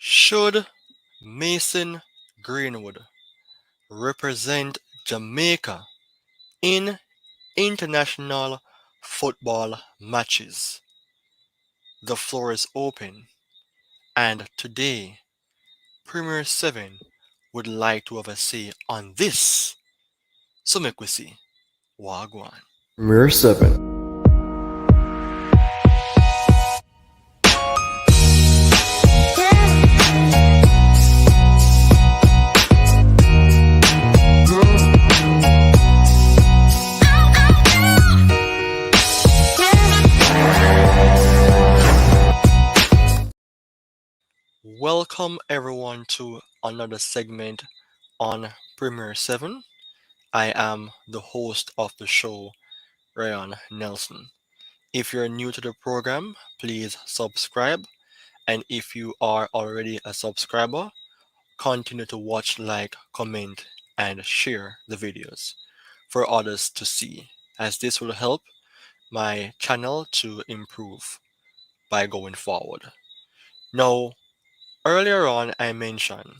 Should Mason Greenwood represent Jamaica in international football matches? The floor is open, and today, Premier 7 would like to have a say on this. So make we see. Wagwan. Premier 7. Welcome everyone to another segment on Premier 7. I am the host of the show, Ryan Nelson. If you're new to the program, please subscribe. And if you are already a subscriber, continue to watch, like, comment, and share the videos for others to see, as this will help my channel to improve by going forward. Now, earlier on, I mentioned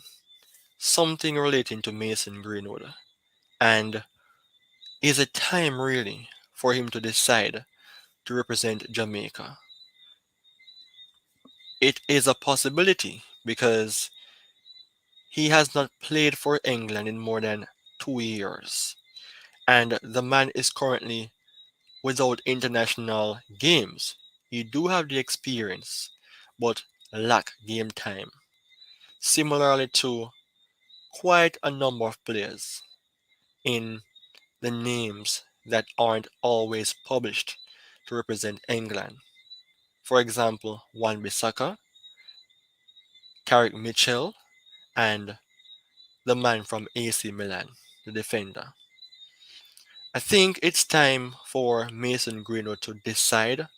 something relating to Mason Greenwood, and is it time really for him to decide to represent Jamaica? It is a possibility because he has not played for England in more than 2 years, and the man is currently without international games. He do have the experience, but lack game time. Similarly to quite a number of players in the names that aren't always published to represent England. For example, Wan-Bissaka, Carrick Mitchell, and the man from AC Milan, the defender. I think it's time for Mason Greenwood to decide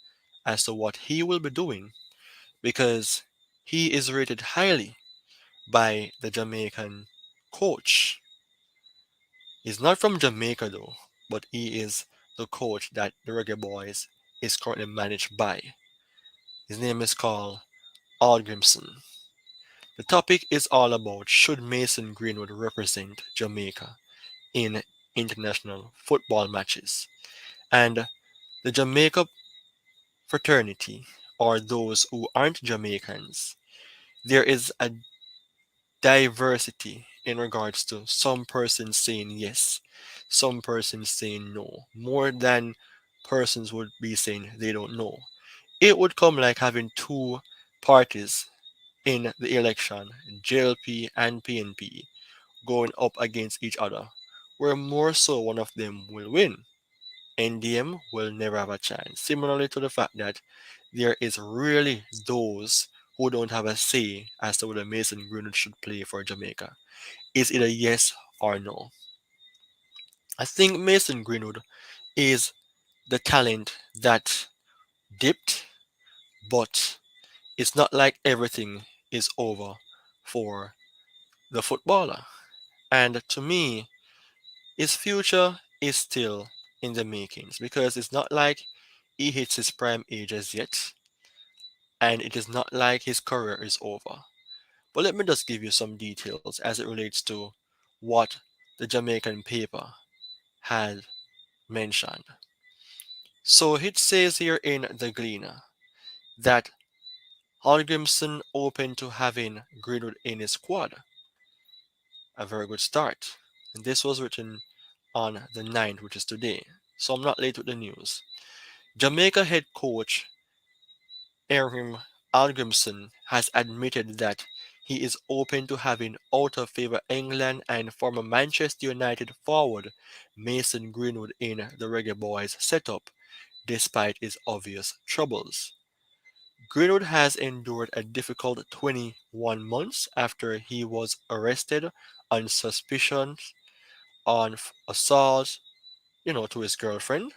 as to what he will be doing because he is rated highly by the Jamaican coach. He's not from Jamaica though, but he is the coach that the Reggae Boys is currently managed by. His name is called Hallgrímsson. The topic is all about should Mason Greenwood represent Jamaica in international football matches. And the Jamaica fraternity, or those who aren't Jamaicans, there is a diversity in regards to some persons saying yes, some persons saying no, more than persons would be saying they don't know. It would come like having two parties in the election, JLP and PNP, going up against each other, where more so one of them will win. NDM will never have a chance. Similarly to the fact that there is really those who don't have a say as to whether Mason Greenwood should play for Jamaica. Is it a yes or no? I think Mason Greenwood is the talent that dipped, but it's not like everything is over for the footballer. And to me, his future is still in the makings because it's not like he hits his prime age as yet, and it is not like his career is over. But let me just give you some details as it relates to what the Jamaican paper had mentioned. So it says here in the Gleaner that Hallgrímsson open to having Greenwood in his squad. A very good start. And this was written on the 9th, which is today. So I'm not late with the news. Jamaica head coach Heimir Hallgrímsson has admitted that he is open to having out-of-favour England and former Manchester United forward Mason Greenwood in the Reggae Boys setup, despite his obvious troubles. Greenwood has endured a difficult 21 months after he was arrested on suspicion on assault, to his girlfriend.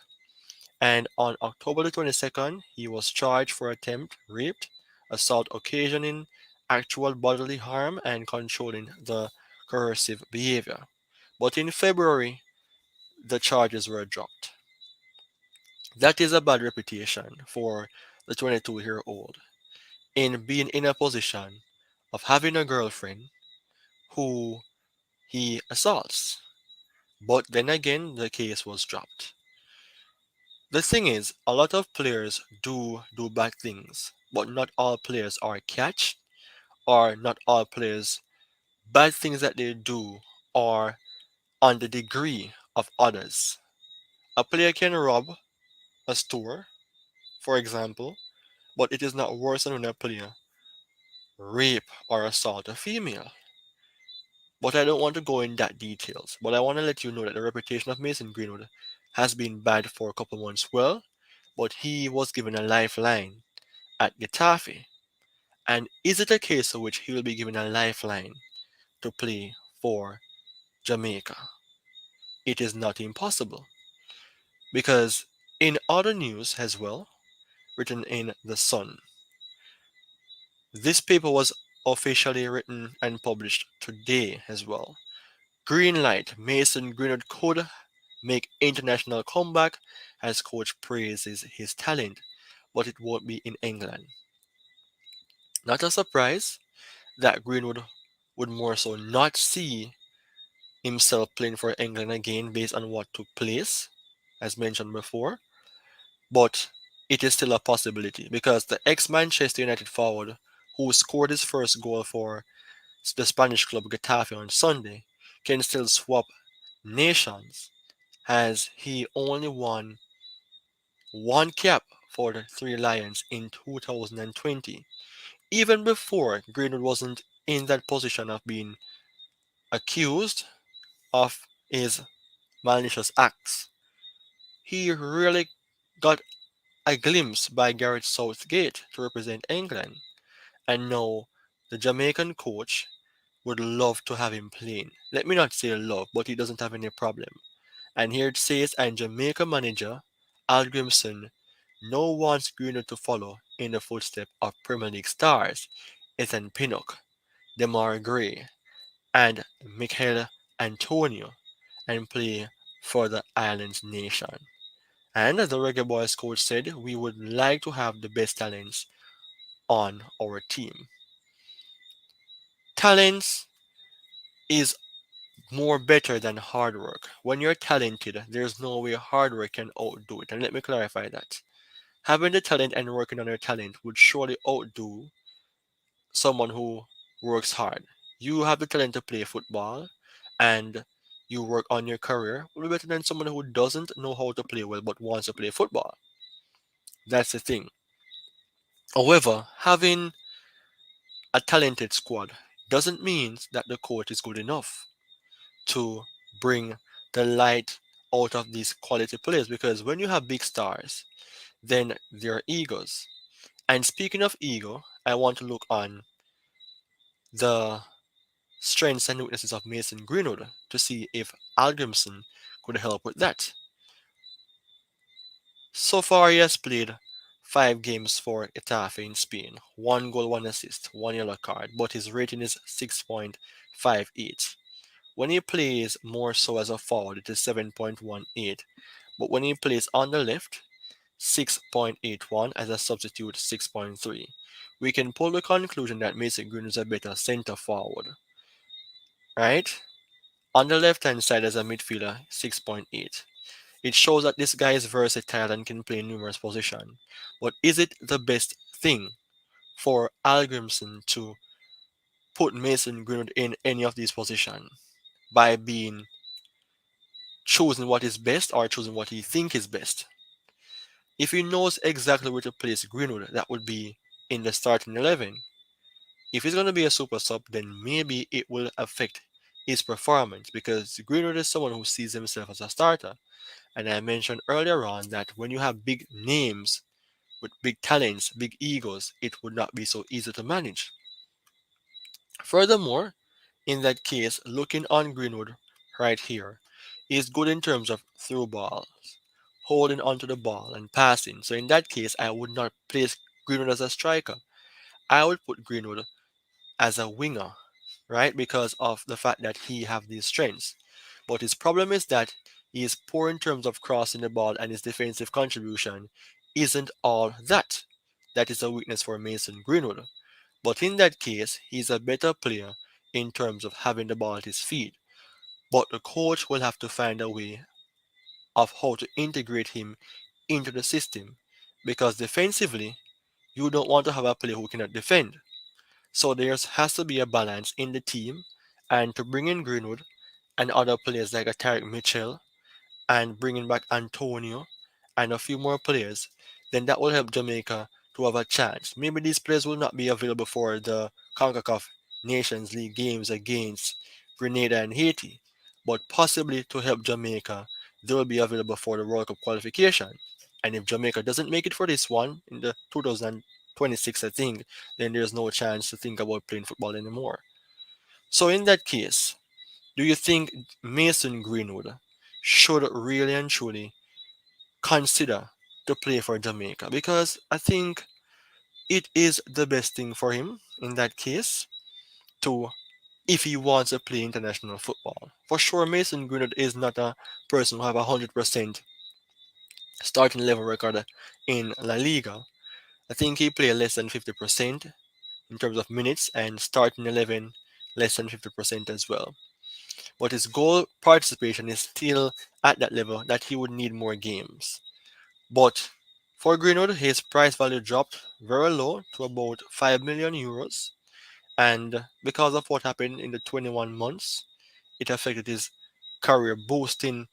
And on October the 22nd, he was charged for attempt rape, assault occasioning actual bodily harm, and controlling the coercive behavior. But in February, the charges were dropped. That is a bad reputation for the 22-year-old in being in a position of having a girlfriend who he assaults. But then again, the case was dropped. The thing is, a lot of players do bad things, but not all players are catch, or not all players bad things that they do are on the degree of others. A player can rob a store, for example, but it is not worse than when a player rape or assault a female. But I don't want to go in that details. But I want to let you know that the reputation of Mason Greenwood has been bad for a couple months. Well, but he was given a lifeline at Getafe. And is it a case in which he will be given a lifeline to play for Jamaica? It is not impossible. Because in other news as well, written in The Sun, this paper was officially written and published today as well. Green light, Mason Greenwood could make international comeback as coach praises his talent, but it won't be in England. Not a surprise that Greenwood would more so not see himself playing for England again based on what took place, as mentioned before, but it is still a possibility because the ex Manchester United forward who scored his first goal for the Spanish club Getafe on Sunday can still swap nations as he only won one cap for the Three Lions in 2020, even before Greenwood wasn't in that position of being accused of his malicious acts. He really got a glimpse by Gareth Southgate to represent England, and now the Jamaican coach would love to have him playing. Let me not say love, but he doesn't have any problem. And here it says, and Jamaica manager Hallgrímsson no wants Greenwood to follow in the footsteps of Premier League stars Ethan Pinnock, Demar Gray, and Michael Antonio and play for the island's nation. And as the Reggae Boys coach said, we would like to have the best talents on our team. Talents is more better than hard work. When you're talented, there's no way hard work can outdo it. And let me clarify that. Having the talent and working on your talent would surely outdo someone who works hard. You have the talent to play football and you work on your career will be better than someone who doesn't know how to play well but wants to play football. That's the thing. However, having a talented squad doesn't mean that the coach is good enough to bring the light out of these quality players because when you have big stars, then there are egos. And speaking of ego, I want to look on the strengths and weaknesses of Mason Greenwood to see if Hallgrímsson could help with that. So far, he has played 5 games for Getafe in Spain, 1 goal, 1 assist, 1 yellow card, but his rating is 6.58. When he plays more so as a forward, it is 7.18, but when he plays on the left, 6.81, as a substitute, 6.3. We can pull the conclusion that Mason Greenwood is a better centre forward, right? On the left hand side as a midfielder, 6.8. It shows that this guy is versatile and can play in numerous positions. But is it the best thing for Hallgrímsson to put Mason Greenwood in any of these positions by being choosing what is best or choosing what he think is best? If he knows exactly where to place Greenwood, that would be in the starting 11. If he's going to be a super sub, then maybe it will affect his performance because Greenwood is someone who sees himself as a starter. And I mentioned earlier on that when you have big names with big talents, big egos, it would not be so easy to manage. Furthermore, in that case, looking on Greenwood right here is good in terms of through balls, holding onto the ball and passing. So in that case, I would not place Greenwood as a striker. I would put Greenwood as a winger, right? Because of the fact that he have these strengths. But his problem is that he is poor in terms of crossing the ball and his defensive contribution isn't all that. That is a weakness for Mason Greenwood. But in that case, he's a better player in terms of having the ball at his feet. But the coach will have to find a way of how to integrate him into the system because defensively, you don't want to have a player who cannot defend. So there has to be a balance in the team, and to bring in Greenwood and other players like a Tarek Mitchell and bringing back Antonio and a few more players, then that will help Jamaica to have a chance. Maybe these players will not be available for the CONCACAF Nations League games against Grenada and Haiti, but possibly to help Jamaica, they will be available for the World Cup qualification. And if Jamaica doesn't make it for this one in the 2026, I think, then there's no chance to think about playing football anymore. So in that case, do you think Mason Greenwood should really and truly consider to play for Jamaica? Because I think it is the best thing for him in that case to if he wants to play international football. For sure, Mason Greenwood is not a person who have 100% starting level record in La Liga. I think he played less than 50% in terms of minutes and starting 11 less than 50% as well. But his goal participation is still at that level that he would need more games. But for Greenwood, his price value dropped very low to about 5 million euros. And because of what happened in the 21 months, it affected his career, boosting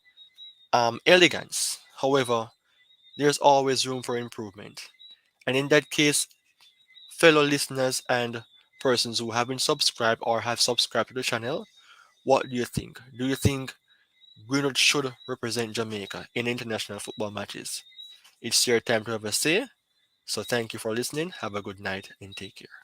elegance. However, there's always room for improvement. And in that case, fellow listeners and persons who haven't subscribed or have subscribed to the channel, what do you think? Do you think Greenwood should represent Jamaica in international football matches? It's your time to have a say. So thank you for listening. Have a good night and take care.